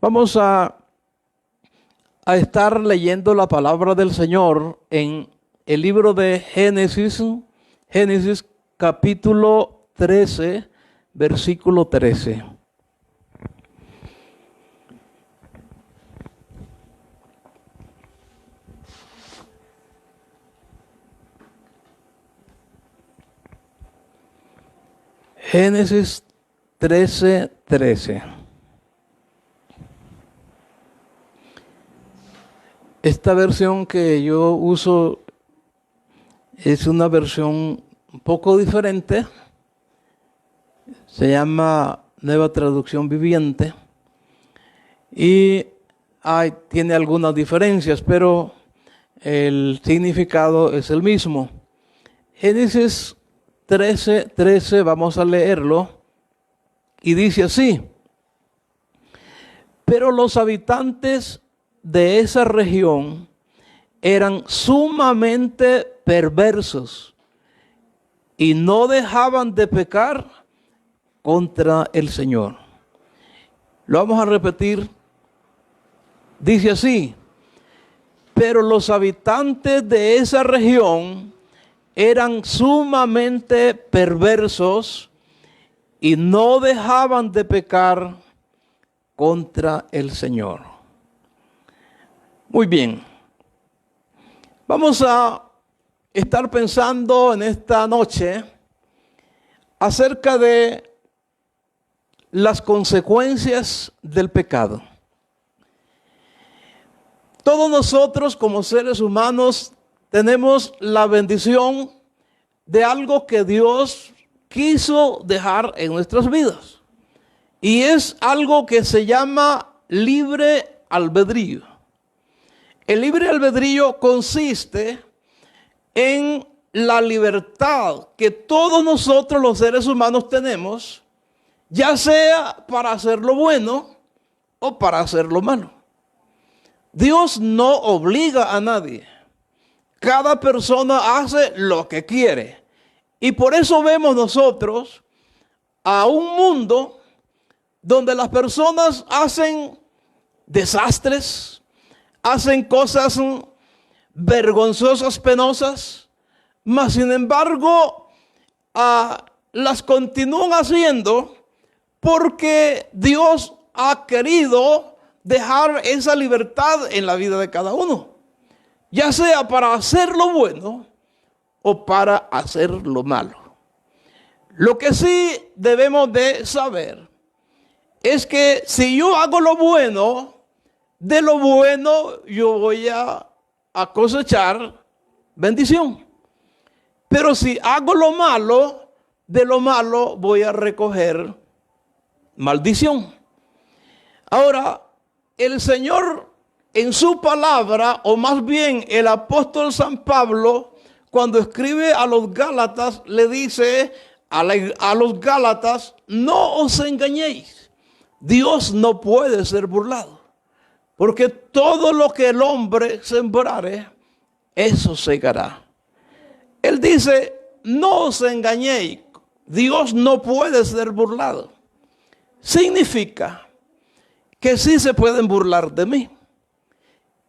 Vamos a estar leyendo la palabra del Señor en el libro de Génesis, Génesis capítulo 13, versículo 13. Génesis 13, 13. Esta versión que yo uso es una versión un poco diferente. Se llama Nueva Traducción Viviente. Y tiene algunas diferencias, pero el significado es el mismo. Génesis 13, 13, vamos a leerlo. Y dice así: pero los habitantes de esa región eran sumamente perversos y no dejaban de pecar contra el Señor. Lo vamos a repetir. Dice así: pero los habitantes de esa región eran sumamente perversos y no dejaban de pecar contra el Señor. Muy bien. Vamos a estar pensando en esta noche acerca de las consecuencias del pecado. Todos nosotros como seres humanos tenemos la bendición de algo que Dios quiso dejar en nuestras vidas. Y es algo que se llama libre albedrío. El libre albedrío consiste en la libertad que todos nosotros los seres humanos tenemos, ya sea para hacer lo bueno o para hacer lo malo. Dios no obliga a nadie. Cada persona hace lo que quiere. Y por eso vemos nosotros a un mundo donde las personas hacen desastres, hacen cosas vergonzosas, penosas, mas sin embargo las continúan haciendo porque Dios ha querido dejar esa libertad en la vida de cada uno, ya sea para hacer lo bueno o para hacer lo malo. Lo que sí debemos de saber es que si yo hago lo bueno, de lo bueno yo voy a cosechar bendición. Pero si hago lo malo, de lo malo voy a recoger maldición. Ahora, el Señor en su palabra, o más bien el apóstol San Pablo, cuando escribe a los Gálatas, le dice a los Gálatas: no os engañéis, Dios no puede ser burlado, porque todo lo que el hombre sembrare, eso segará. Él dice: no os engañéis, Dios no puede ser burlado. Significa que sí se pueden burlar de mí,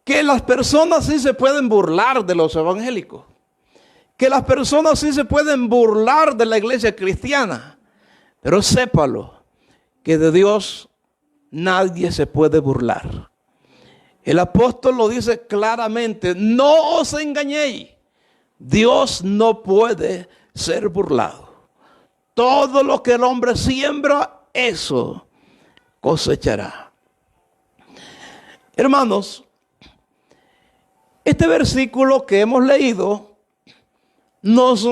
que las personas sí se pueden burlar de los evangélicos, que las personas sí se pueden burlar de la iglesia cristiana, pero sépalo que de Dios nadie se puede burlar. El apóstol lo dice claramente: no os engañéis, Dios no puede ser burlado. Todo lo que el hombre siembra, eso cosechará. Hermanos, este versículo que hemos leído nos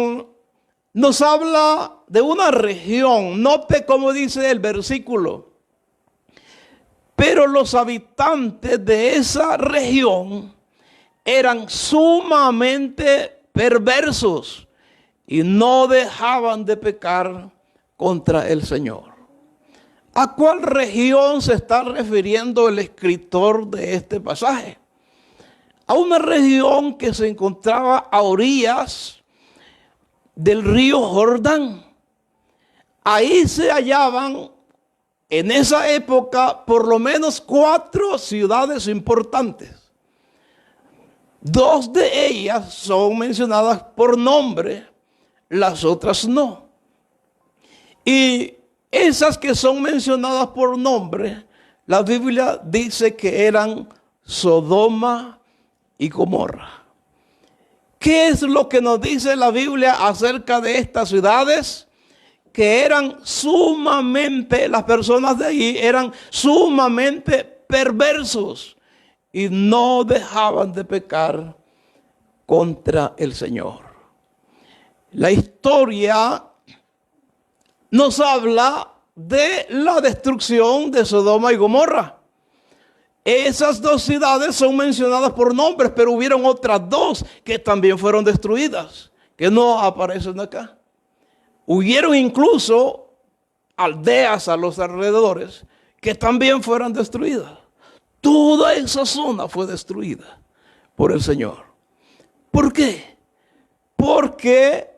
habla de una región. Note cómo dice el versículo: pero los habitantes de esa región eran sumamente perversos y no dejaban de pecar contra el Señor. ¿A cuál región se está refiriendo el escritor de este pasaje? A una región que se encontraba a orillas del río Jordán. Ahí se hallaban en esa época por lo menos 4 ciudades importantes. 2 de ellas son mencionadas por nombre, las otras no. Y esas que son mencionadas por nombre, la Biblia dice que eran Sodoma y Gomorra. ¿Qué es lo que nos dice la Biblia acerca de estas ciudades? Que eran sumamente, las personas de allí eran sumamente perversos y no dejaban de pecar contra el Señor. La historia nos habla de la destrucción de Sodoma y Gomorra. Esas 2 ciudades son mencionadas por nombres, pero hubieron otras 2 que también fueron destruidas, que no aparecen acá. Hubieron incluso aldeas a los alrededores que también fueron destruidas. Toda esa zona fue destruida por el Señor. ¿Por qué? Porque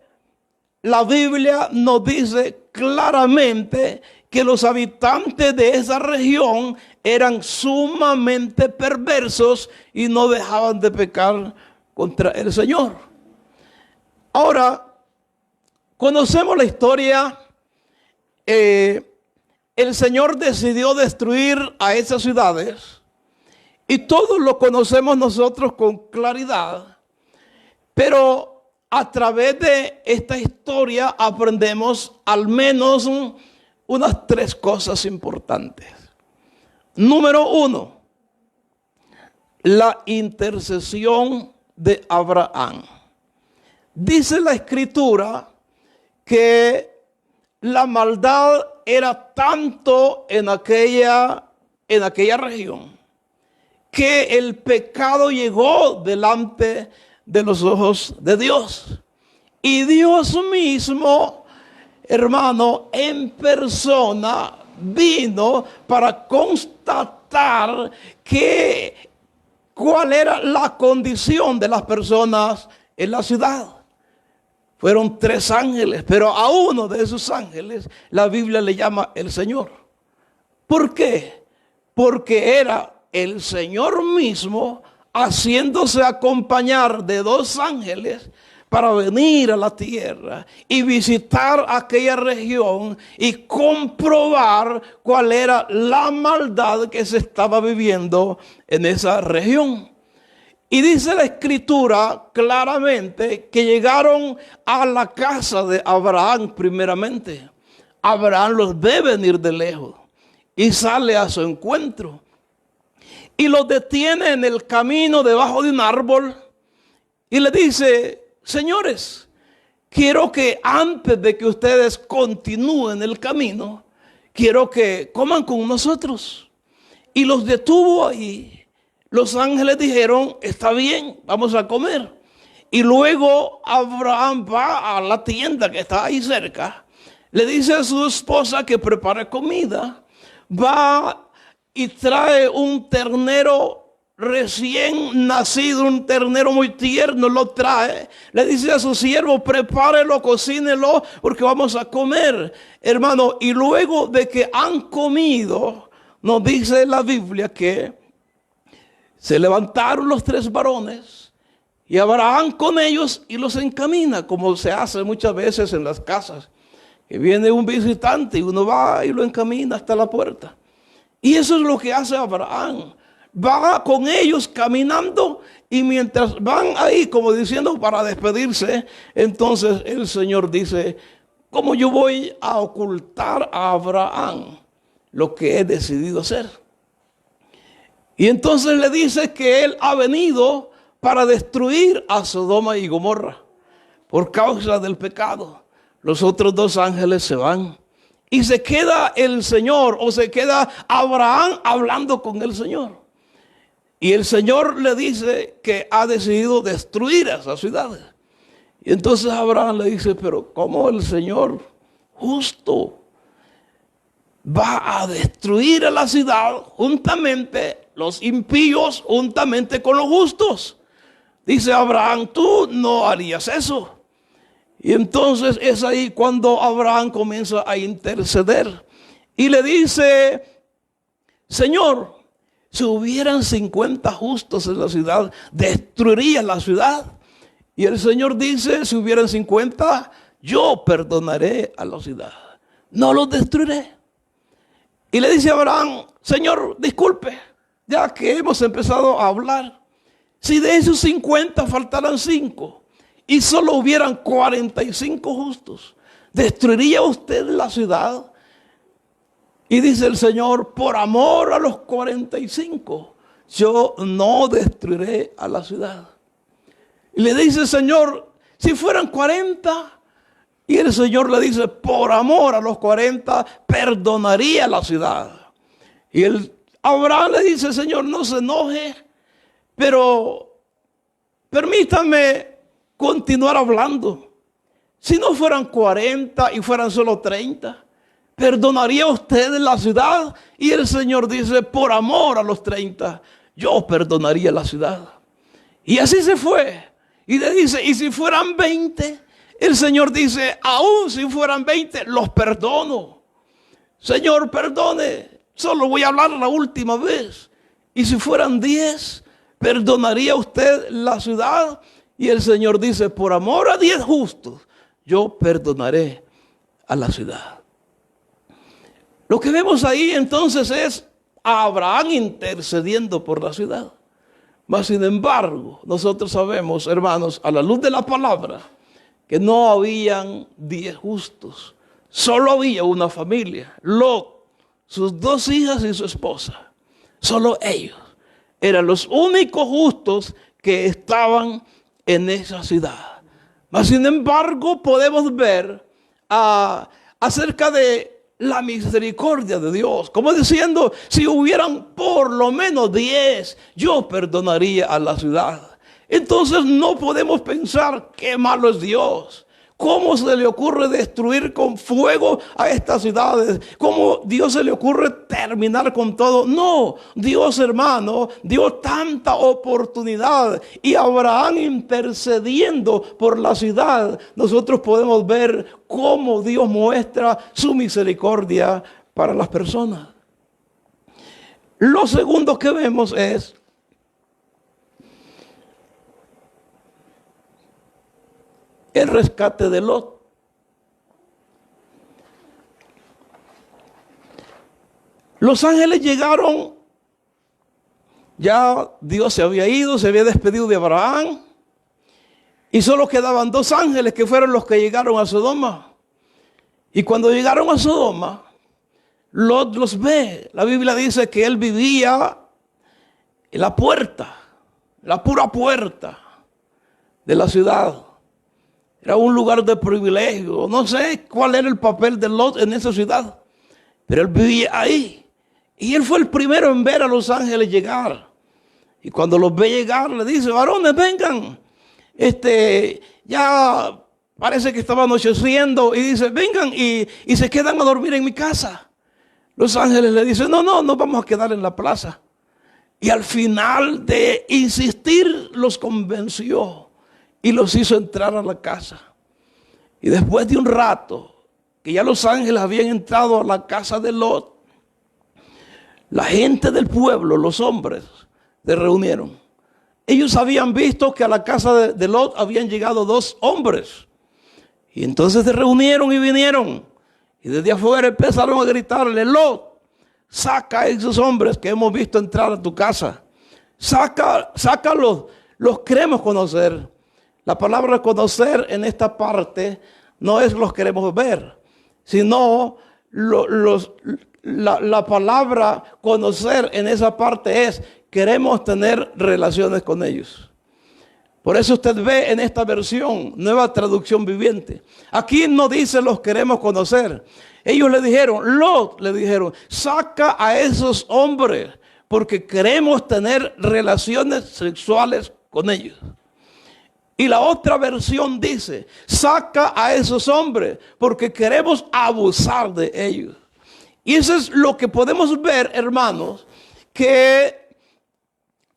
la Biblia nos dice claramente que los habitantes de esa región eran sumamente perversos y no dejaban de pecar contra el Señor. Ahora, conocemos la historia. El Señor decidió destruir a esas ciudades y todos lo conocemos nosotros con claridad, pero a través de esta historia aprendemos al menos unas 3 cosas importantes. Número 1, la intercesión de Abraham. Dice la Escritura que la maldad era tanto en aquella región que el pecado llegó delante de los ojos de Dios. Y Dios mismo, hermano, en persona vino para constatar cuál era la condición de las personas en la ciudad. Fueron 3 ángeles, pero a uno de esos ángeles la Biblia le llama el Señor. ¿Por qué? Porque era el Señor mismo haciéndose acompañar de 2 ángeles para venir a la tierra y visitar aquella región y comprobar cuál era la maldad que se estaba viviendo en esa región. Y dice la Escritura claramente que llegaron a la casa de Abraham primeramente. Abraham los ve venir de lejos y sale a su encuentro. Y los detiene en el camino debajo de un árbol y le dice: señores, quiero que antes de que ustedes continúen el camino, quiero que coman con nosotros. Y los detuvo ahí. Los ángeles dijeron: está bien, vamos a comer. Y luego Abraham va a la tienda que está ahí cerca, le dice a su esposa que prepare comida, va y trae un ternero recién nacido, un ternero muy tierno, lo trae. Le dice a su siervo: prepárelo, cocínelo, porque vamos a comer, hermano. Y luego de que han comido, nos dice la Biblia que se levantaron los 3 varones y Abraham con ellos y los encamina, como se hace muchas veces en las casas, que viene un visitante y uno va y lo encamina hasta la puerta. Y eso es lo que hace Abraham. Va con ellos caminando y mientras van ahí como diciendo para despedirse, entonces el Señor dice: ¿cómo yo voy a ocultar a Abraham lo que he decidido hacer? Y entonces le dice que él ha venido para destruir a Sodoma y Gomorra por causa del pecado. Los otros 2 ángeles se van y se queda el Señor, o se queda Abraham hablando con el Señor. Y el Señor le dice que ha decidido destruir a esas ciudades. Y entonces Abraham le dice: pero ¿cómo el Señor justo va a destruir a la ciudad juntamente, los impíos juntamente con los justos? Dice Abraham: tú no harías eso. Y entonces es ahí cuando Abraham comienza a interceder y le dice: Señor, si hubieran 50 justos en la ciudad, ¿destruiría la ciudad? Y el Señor dice: si hubieran 50, yo perdonaré a la ciudad, no los destruiré. Y le dice a Abraham: Señor, disculpe, ya que hemos empezado a hablar, si de esos 50 faltaran 5 y solo hubieran 45 justos, ¿destruiría usted la ciudad? Y dice el Señor: por amor a los 45, yo no destruiré a la ciudad. Y le dice: Señor, si fueran 40. Y el Señor le dice: por amor a los 40, perdonaría la ciudad. Y Abraham le dice: Señor, no se enoje, pero permítame continuar hablando. Si no fueran 40 y fueran solo 30, ¿perdonaría usted la ciudad? Y el Señor dice: por amor a los 30, yo perdonaría la ciudad. Y así se fue. Y le dice: y si fueran 20, el Señor dice: aún si fueran 20, los perdono. Señor, perdone, solo voy a hablar la última vez. Y si fueran 10, ¿perdonaría usted la ciudad? Y el Señor dice: por amor a 10 justos, yo perdonaré a la ciudad. Lo que vemos ahí entonces es a Abraham intercediendo por la ciudad. Mas sin embargo, nosotros sabemos, hermanos, a la luz de la palabra, que no habían 10 justos. Solo había una familia: Lot, sus 2 hijas y su esposa. Solo ellos eran los únicos justos que estaban en esa ciudad. Mas sin embargo, podemos ver acerca de la misericordia de Dios, como diciendo: si hubieran por lo menos 10, yo perdonaría a la ciudad. Entonces no podemos pensar: qué malo es Dios. ¿Cómo se le ocurre destruir con fuego a estas ciudades? ¿Cómo Dios se le ocurre terminar con todo? No, Dios, hermano, dio tanta oportunidad. Y Abraham intercediendo por la ciudad, nosotros podemos ver cómo Dios muestra su misericordia para las personas. Lo segundo que vemos es el rescate de Lot. Los ángeles llegaron, ya Dios se había ido, se había despedido de Abraham, y solo quedaban 2 ángeles que fueron los que llegaron a Sodoma. Y cuando llegaron a Sodoma, Lot los ve. La Biblia dice que él vivía en la puerta, la pura puerta de la ciudad. Era un lugar de privilegio. No sé cuál era el papel de Lot en esa ciudad, pero él vivía ahí. Y él fue el primero en ver a los ángeles llegar. Y cuando los ve llegar, le dice: varones, vengan. Ya parece que estaba anocheciendo. Y dice: vengan y se quedan a dormir en mi casa. Los ángeles le dicen: no vamos a quedar en la plaza. Y al final de insistir, los convenció y los hizo entrar a la casa. Y después de un rato, que ya los ángeles habían entrado a la casa de Lot, la gente del pueblo, los hombres, se reunieron. Ellos habían visto que a la casa de Lot habían llegado 2 hombres. Y entonces se reunieron y vinieron. Y desde afuera empezaron a gritarle: Lot, saca a esos hombres que hemos visto entrar a tu casa. Sácalos, los queremos conocer. La palabra conocer en esta parte no es los queremos ver, sino la palabra conocer en esa parte es queremos tener relaciones con ellos. Por eso usted ve en esta versión, Nueva Traducción Viviente, aquí no dice los queremos conocer. Ellos le dijeron, Lot le dijeron: saca a esos hombres porque queremos tener relaciones sexuales con ellos. Y la otra versión dice: saca a esos hombres porque queremos abusar de ellos. Y eso es lo que podemos ver, hermanos, que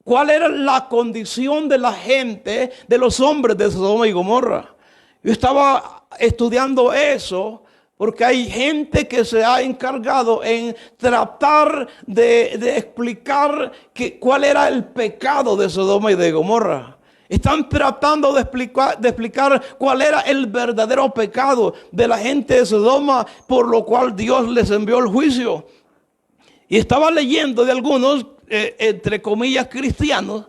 cuál era la condición de la gente, de los hombres de Sodoma y Gomorra. Yo estaba estudiando eso Porque hay gente que se ha encargado en tratar de explicar cuál era el pecado de Sodoma y de Gomorra. Están tratando de explicar cuál era el verdadero pecado de la gente de Sodoma, por lo cual Dios les envió el juicio. Y estaba leyendo de algunos, entre comillas, cristianos,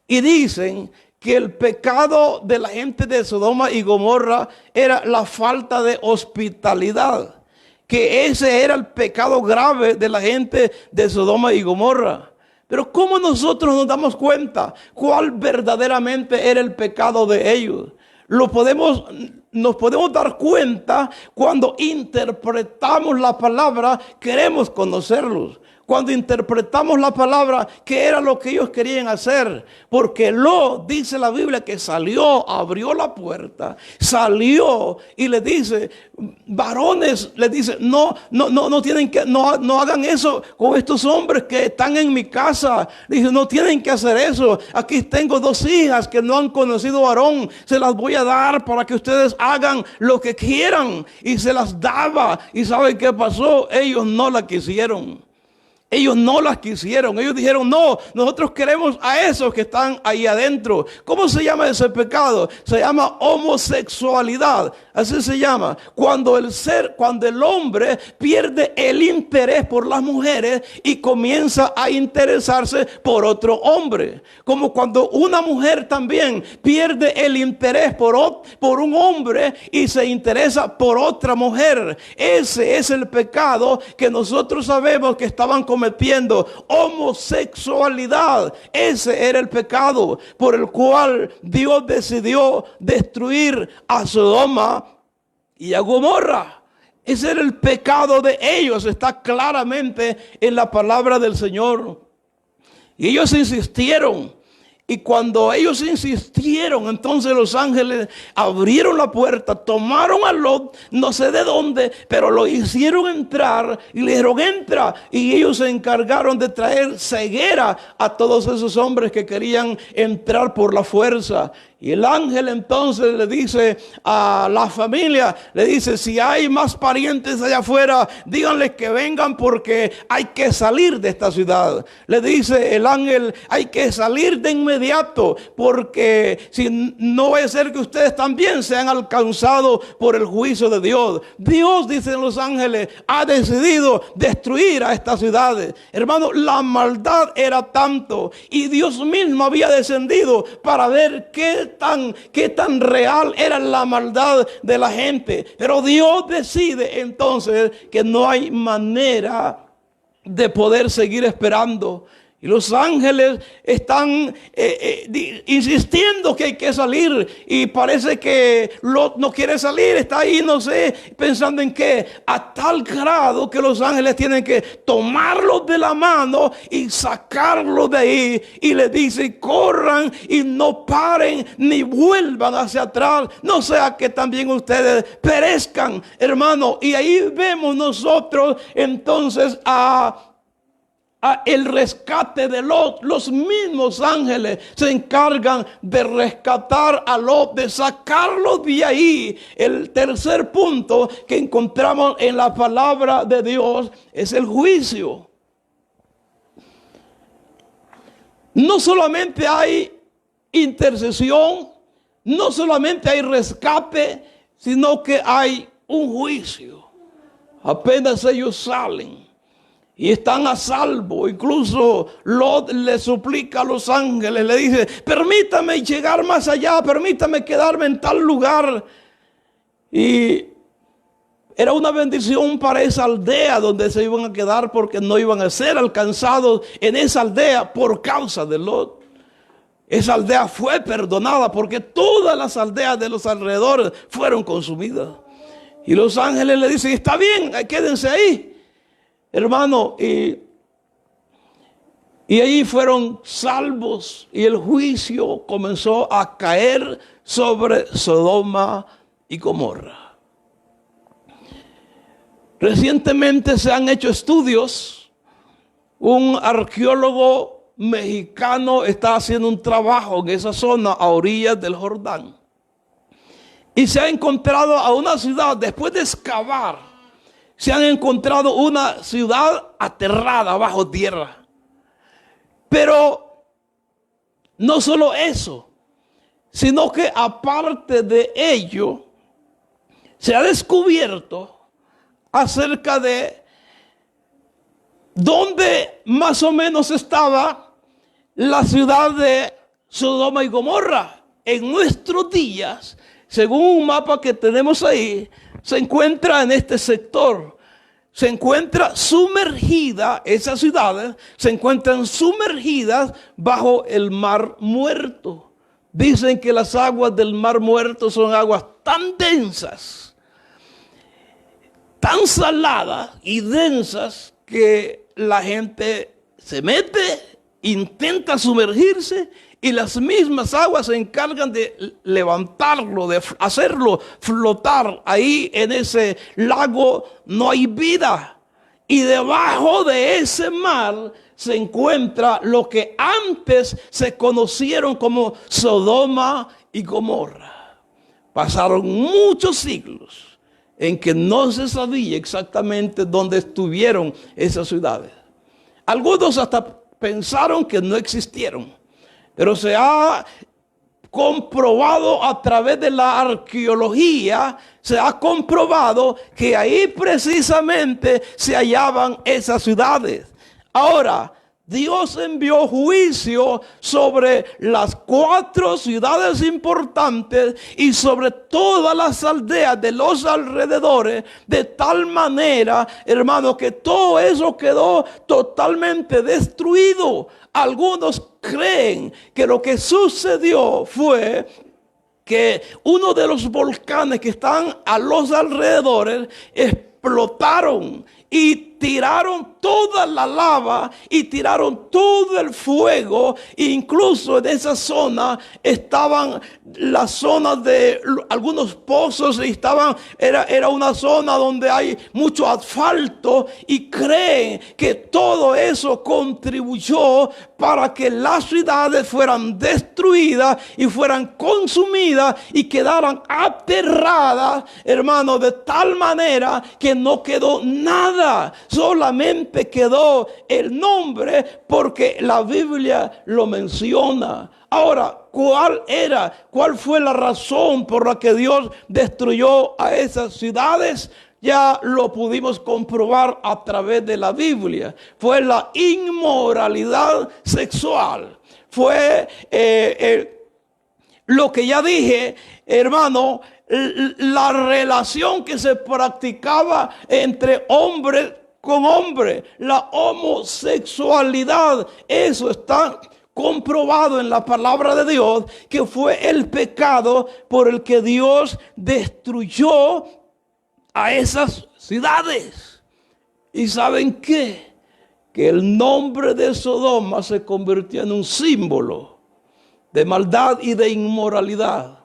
y dicen que el pecado de la gente de Sodoma y Gomorra era la falta de hospitalidad, que ese era el pecado grave de la gente de Sodoma y Gomorra. Pero ¿cómo nosotros nos damos cuenta cuál verdaderamente era el pecado de ellos? Nos podemos dar cuenta cuando interpretamos la palabra, queremos conocerlos. Cuando interpretamos la palabra, ¿qué era lo que ellos querían hacer? Porque Lot, dice la Biblia, que salió, abrió la puerta, salió y le dice, varones, le dice, no hagan eso con estos hombres que están en mi casa. Dice, no tienen que hacer eso. Aquí tengo 2 hijas que no han conocido varón. Se las voy a dar para que ustedes hagan lo que quieran. Y se las daba. ¿Y saben qué pasó? Ellos no la quisieron. Ellos no las quisieron. Ellos dijeron, no, nosotros queremos a esos que están ahí adentro. ¿Cómo se llama ese pecado? Se llama homosexualidad. Así se llama. Cuando el hombre pierde el interés por las mujeres y comienza a interesarse por otro hombre. Como cuando una mujer también pierde el interés por un hombre y se interesa por otra mujer. Ese es el pecado que nosotros sabemos que estaban cometiendo. Homosexualidad. Ese era el pecado por el cual Dios decidió destruir a Sodoma y a Gomorra. Ese era el pecado de ellos. Está claramente en la palabra del Señor. Y ellos insistieron. Y cuando ellos insistieron, entonces los ángeles abrieron la puerta, tomaron a Lot, no sé de dónde, pero lo hicieron entrar y le dijeron, entra. Y ellos se encargaron de traer ceguera a todos esos hombres que querían entrar por la fuerza. Y el ángel entonces le dice a la familia, le dice, si hay más parientes allá afuera, díganles que vengan porque hay que salir de esta ciudad. Le dice el ángel, hay que salir de inmediato porque si no va a ser que ustedes también sean alcanzados por el juicio de Dios. Dios, dicen los ángeles, ha decidido destruir a estas ciudades. Hermano, la maldad era tanto y Dios mismo había descendido para ver qué tan real era la maldad de la gente. Pero Dios decide entonces que no hay manera de poder seguir esperando. Y los ángeles están insistiendo que hay que salir. Y parece que Lot no quiere salir. Está ahí, no sé, pensando en qué. A tal grado que los ángeles tienen que tomarlos de la mano y sacarlos de ahí. Y les dice, corran y no paren ni vuelvan hacia atrás. No sea que también ustedes perezcan, hermano. Y ahí vemos nosotros entonces a el rescate de Lot. Los mismos ángeles se encargan de rescatar a Lot, de sacarlo de ahí. El tercer punto que encontramos en la palabra de Dios es el juicio. No solamente hay intercesión, no solamente hay rescate, sino que hay un juicio. Apenas ellos salen y están a salvo. Incluso Lot le suplica a los ángeles, le dice, permítame llegar más allá, permítame quedarme en tal lugar. Y era una bendición para esa aldea donde se iban a quedar, porque no iban a ser alcanzados en esa aldea por causa de Lot. Esa aldea fue perdonada porque todas las aldeas de los alrededores fueron consumidas. Y los ángeles le dicen, está bien, quédense ahí, hermano, y allí fueron salvos y el juicio comenzó a caer sobre Sodoma y Gomorra. Recientemente se han hecho estudios. Un arqueólogo mexicano está haciendo un trabajo en esa zona a orillas del Jordán. Y se ha encontrado a una ciudad, después de excavar se han encontrado una ciudad aterrada bajo tierra. Pero no solo eso, sino que aparte de ello, se ha descubierto acerca de dónde más o menos estaba la ciudad de Sodoma y Gomorra. En nuestros días, según un mapa que tenemos ahí, se encuentra en este sector. Se encuentra sumergida, esas ciudades se encuentran sumergidas bajo el Mar Muerto. Dicen que las aguas del Mar Muerto son aguas tan densas, tan saladas y densas, que la gente se mete, intenta sumergirse y las mismas aguas se encargan de levantarlo, de hacerlo flotar. Ahí en ese lago no hay vida. Y debajo de ese mar se encuentra lo que antes se conocieron como Sodoma y Gomorra. Pasaron muchos siglos en que no se sabía exactamente dónde estuvieron esas ciudades. Algunos hasta pensaron que no existieron. Pero se ha comprobado a través de la arqueología, se ha comprobado que ahí precisamente se hallaban esas ciudades. Ahora, Dios envió juicio sobre las 4 ciudades importantes y sobre todas las aldeas de los alrededores, de tal manera, hermano, que todo eso quedó totalmente destruido. Algunos creen que lo que sucedió fue que uno de los volcanes que están a los alrededores explotaron y tiraron toda la lava y tiraron todo el fuego. Incluso en esa zona estaban las zonas de algunos pozos y era una zona donde hay mucho asfalto, y creen que todo eso contribuyó para que las ciudades fueran destruidas y fueran consumidas y quedaran aterradas, hermano, de tal manera que no quedó nada. Solamente quedó el nombre porque la Biblia lo menciona. Ahora, ¿cuál fue la razón por la que Dios destruyó a esas ciudades? Ya lo pudimos comprobar a través de la Biblia. Fue la inmoralidad sexual. Fue lo que ya dije, hermano, la relación que se practicaba entre hombres con hombre, la homosexualidad. Eso está comprobado en la palabra de Dios, que fue el pecado por el que Dios destruyó a esas ciudades. ¿Y saben qué? Que el nombre de Sodoma se convirtió en un símbolo de maldad y de inmoralidad.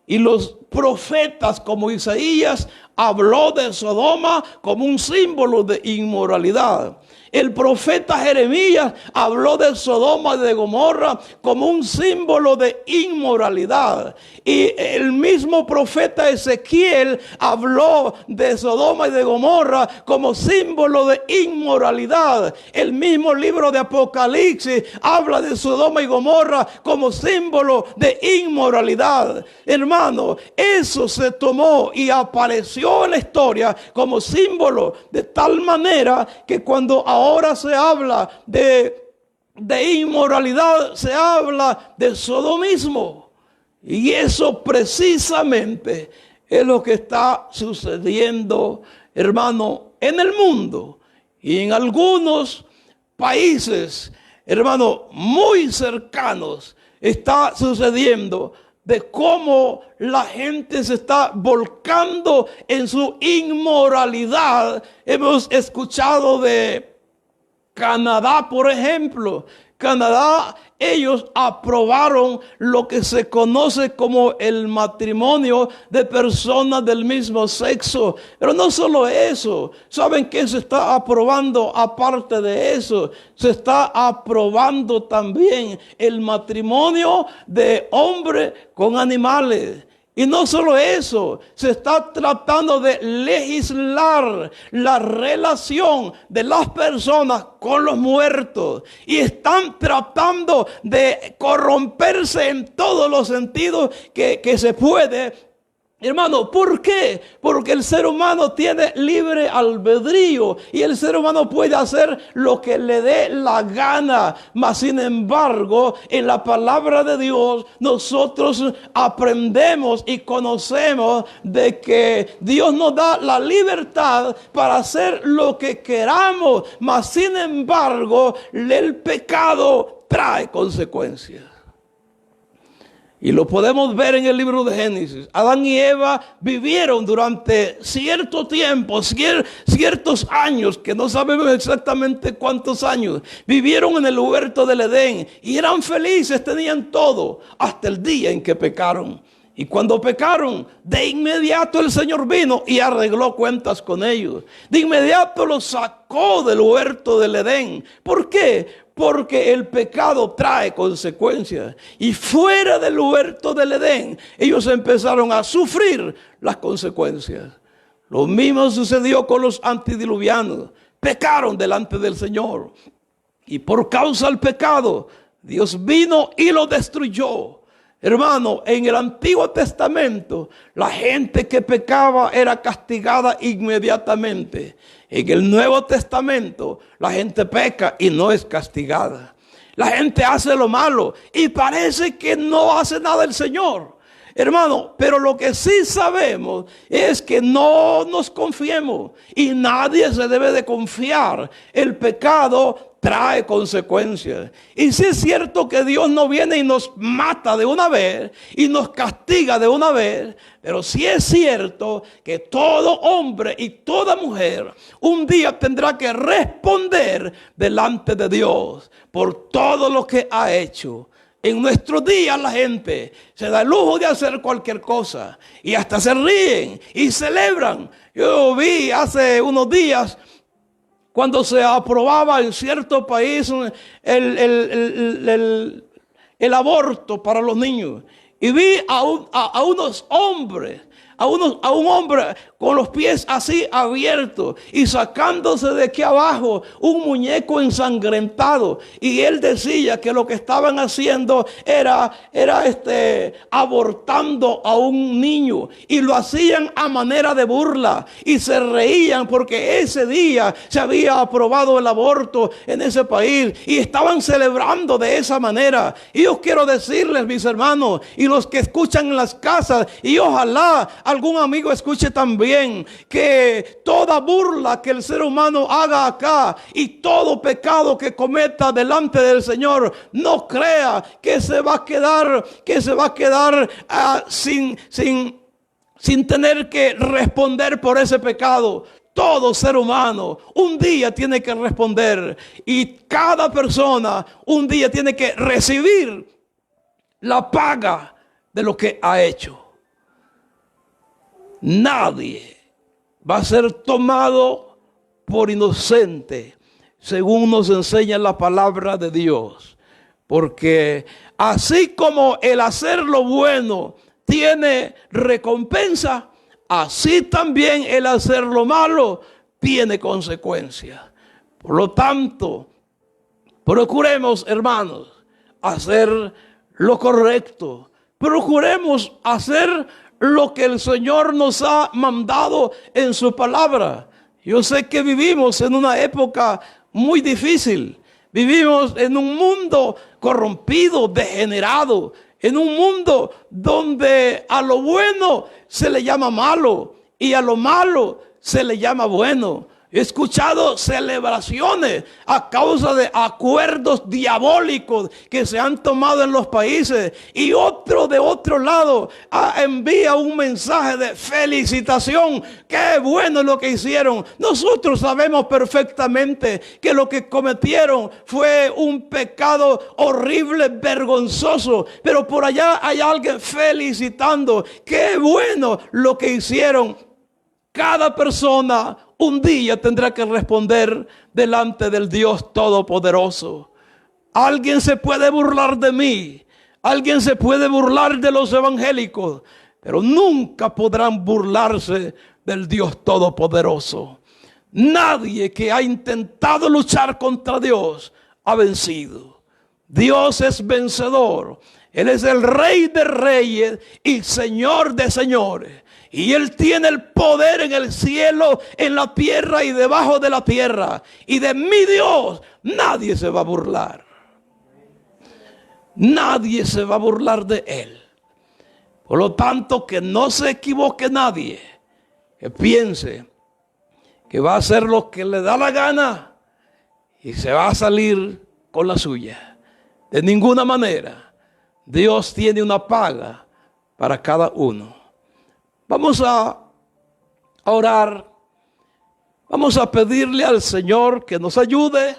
Y los profetas como Isaías habló de Sodoma como un símbolo de inmoralidad. El profeta Jeremías habló de Sodoma y de Gomorra como un símbolo de inmoralidad. Y el mismo profeta Ezequiel habló de Sodoma y de Gomorra como símbolo de inmoralidad. El mismo libro de Apocalipsis habla de Sodoma y Gomorra como símbolo de inmoralidad. Hermano, eso se tomó y apareció en la historia como símbolo, de tal manera que cuando ahora se habla de inmoralidad, se habla de sodomismo. Y eso precisamente es lo que está sucediendo, hermano, en el mundo y en algunos países, hermano, muy cercanos. Está sucediendo de cómo la gente se está volcando en su inmoralidad. Hemos escuchado de Canadá, por ejemplo. Canadá, ellos aprobaron lo que se conoce como el matrimonio de personas del mismo sexo. Pero no solo eso, ¿saben qué se está aprobando? Aparte de eso, se está aprobando también el matrimonio de hombre con animales. Y no solo eso, se está tratando de legislar la relación de las personas con los muertos. Y están tratando de corromperse en todos los sentidos que se puede. Hermano, ¿por qué? Porque el ser humano tiene libre albedrío y el ser humano puede hacer lo que le dé la gana. Mas sin embargo, en la palabra de Dios nosotros aprendemos y conocemos de que Dios nos da la libertad para hacer lo que queramos. Mas sin embargo, el pecado trae consecuencias. Y lo podemos ver en el libro de Génesis. Adán y Eva vivieron durante cierto tiempo, ciertos años, que no sabemos exactamente cuántos años, vivieron en el huerto del Edén y eran felices, tenían todo, hasta el día en que pecaron. Y cuando pecaron, de inmediato el Señor vino y arregló cuentas con ellos. De inmediato los sacó del huerto del Edén. ¿Por qué? Porque el pecado trae consecuencias. Y fuera del huerto del Edén, ellos empezaron a sufrir las consecuencias. Lo mismo sucedió con los antediluvianos. Pecaron delante del Señor. Y por causa del pecado, Dios vino y lo destruyó. Hermano, en el Antiguo Testamento, la gente que pecaba era castigada inmediatamente. En el Nuevo Testamento, la gente peca y no es castigada. La gente hace lo malo y parece que no hace nada el Señor. Hermano, pero lo que sí sabemos es que no nos confiemos y nadie se debe de confiar. El pecado trae consecuencias. Y sí es cierto que Dios no viene y nos mata de una vez y nos castiga de una vez, pero sí es cierto que todo hombre y toda mujer un día tendrá que responder delante de Dios por todo lo que ha hecho. En nuestros días la gente se da el lujo de hacer cualquier cosa y hasta se ríen y celebran. Yo vi hace unos días cuando se aprobaba en cierto país el aborto para los niños. Y vi a unos hombres, a un hombre con los pies así abiertos y sacándose de aquí abajo un muñeco ensangrentado. Y él decía que lo que estaban haciendo era abortando a un niño. Y lo hacían a manera de burla. Y se reían porque ese día se había aprobado el aborto en ese país. Y estaban celebrando de esa manera. Y yo quiero decirles, mis hermanos, y los que escuchan en las casas, y ojalá algún amigo escuche también, que toda burla que el ser humano haga acá y todo pecado que cometa delante del Señor, no crea que se va a quedar sin tener que responder por ese pecado. Todo ser humano un día tiene que responder y cada persona un día tiene que recibir la paga de lo que ha hecho. Nadie va a ser tomado por inocente, según nos enseña la palabra de Dios. Porque así como el hacer lo bueno tiene recompensa, así también el hacer lo malo tiene consecuencias. Por lo tanto, procuremos, hermanos, hacer lo correcto. Procuremos hacer lo que el Señor nos ha mandado en su palabra. Yo sé que vivimos en una época muy difícil. Vivimos en un mundo corrompido, degenerado. En un mundo donde a lo bueno se le llama malo y a lo malo se le llama bueno. He escuchado celebraciones a causa de acuerdos diabólicos que se han tomado en los países. Y otro de otro lado envía un mensaje de felicitación. ¡Qué bueno lo que hicieron! Nosotros sabemos perfectamente que lo que cometieron fue un pecado horrible, vergonzoso. Pero por allá hay alguien felicitando. ¡Qué bueno lo que hicieron! Cada persona un día tendrá que responder delante del Dios Todopoderoso. Alguien se puede burlar de mí. Alguien se puede burlar de los evangélicos. pero nunca podrán burlarse del Dios Todopoderoso. Nadie que ha intentado luchar contra Dios ha vencido. Dios es vencedor. Él es el Rey de reyes y Señor de señores. Y Él tiene el poder en el cielo, en la tierra y debajo de la tierra. Y de mi Dios nadie se va a burlar. Nadie se va a burlar de Él. Por lo tanto, que no se equivoque nadie, que piense que va a hacer lo que le da la gana y se va a salir con la suya. De ninguna manera. Dios tiene una paga para cada uno. Vamos a orar. Vamos a pedirle al Señor que nos ayude.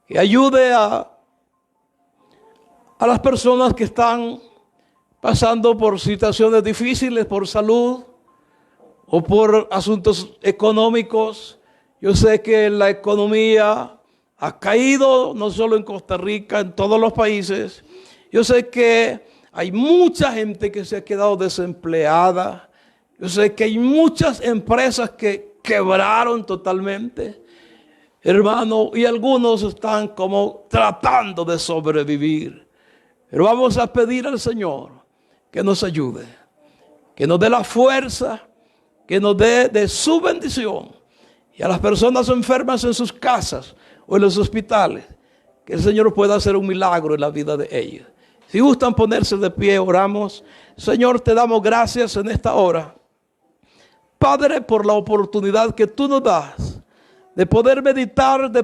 Que ayude a las personas que están pasando por situaciones difíciles, por salud o por asuntos económicos. Yo sé que la economía ha caído no solo en Costa Rica, en todos los países. Yo sé que hay mucha gente que se ha quedado desempleada. Yo sé que hay muchas empresas que quebraron totalmente, hermano, y algunos están como tratando de sobrevivir. Pero vamos a pedir al Señor que nos ayude, que nos dé la fuerza, que nos dé de su bendición. Y a las personas enfermas en sus casas o en los hospitales, que el Señor pueda hacer un milagro en la vida de ellos. Si gustan ponerse de pie, oramos. Señor, te damos gracias en esta hora, Padre, por la oportunidad que tú nos das de poder meditar, de